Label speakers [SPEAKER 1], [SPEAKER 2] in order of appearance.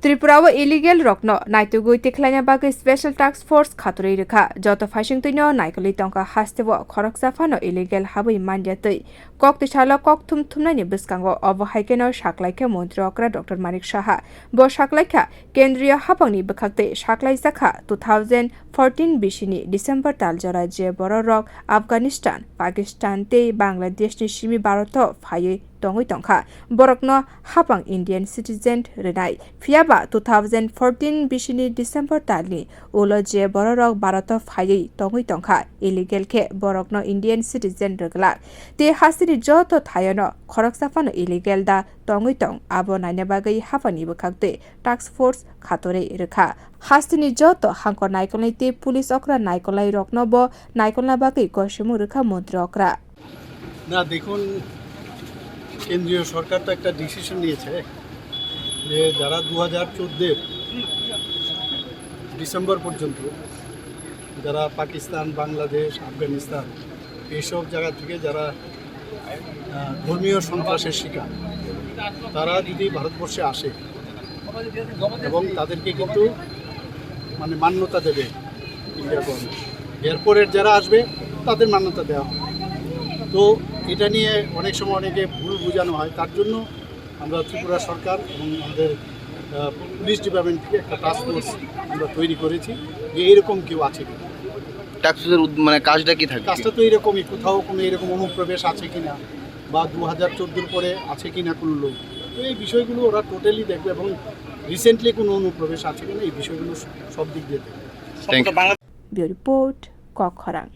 [SPEAKER 1] Tripura illegal रकनो नाइटुगwi tikhlaina bagwi special task force khatorwi rwkha joto faisingtwino naikoli tongka haste bo khoroksafano illegal habwi mandiatwi kok tisalo kok thumthumnani bwskango obo haikeno saklaikha mantri okra Dr. Manik Saha bo saklaikha kendriya hapangni bwkhaktwi saklaijaka 2014 bisini December taljora je borok Afghanistan Pakistan tei Bangladesh ni simi Bharat phaiwi tongwi tongkha borokno hapang Indian citizen rwnai phiaba 2014 bisini December talni ulo je borok Bharat phaiwi tongwi tongkha illegal khe borokno Indian citizen rwglak te hasiri joto thayano khoroksafano illegal da tongwi tong abo naina bagwi hapani bwkhaktwi task force khatorwi rwkha hastini joto hangkor naikolnai te police okra naikolai rokno bo naikolna bagwi gosimu rwkha mantri okra
[SPEAKER 2] না দেখুন কেন্দ্রীয় সরকার তো একটা decision নিয়েছে যে যারা 2014 December পর্যন্ত যারা পাকিস্তান বাংলাদেশ আফগানিস্তান এইসব জায়গা থেকে যারা ধর্মীয় সন্ত্রাসের শিকার তারা যদি ভারতবর্ষে আসে এবং তাদেরকে কিন্তু মানে মান্যতা দেবে ইন্ডিয়া গভর্নমেন্ট এরপরের যারা আসবে তাদের মান্যতা দেওয়া হবে তো এটা নিয়ে অনেক সময় অনেকে ভুল বোঝানো হয় তার জন্য আমরা ত্রিপুরা সরকার এবং আমাদের পুলিশ ডিপার্টমেন্ট থেকে একটা টাস্ক ফোর্স আমরা তৈরি করেছি যে এইরকম কেউ আছে কিনা
[SPEAKER 3] টাস্ক ফোর্সের মানে কাজটা কি থাকে
[SPEAKER 2] কাজটা তো এরকমই কোথাও কোনো এরকম অনুপ্রবেশ আছে কিনা বা 2014 পরে আছে কিনা কোনো লোক তো এই বিষয়গুলো ওরা টোটালি দেখবে এবং রিসেন্টলি কোনো অনুপ্রবেশ আছে কিনা এই বিষয়গুলো সব দিক দিয়ে দেখবে।
[SPEAKER 1] রিপোর্ট কখরাং।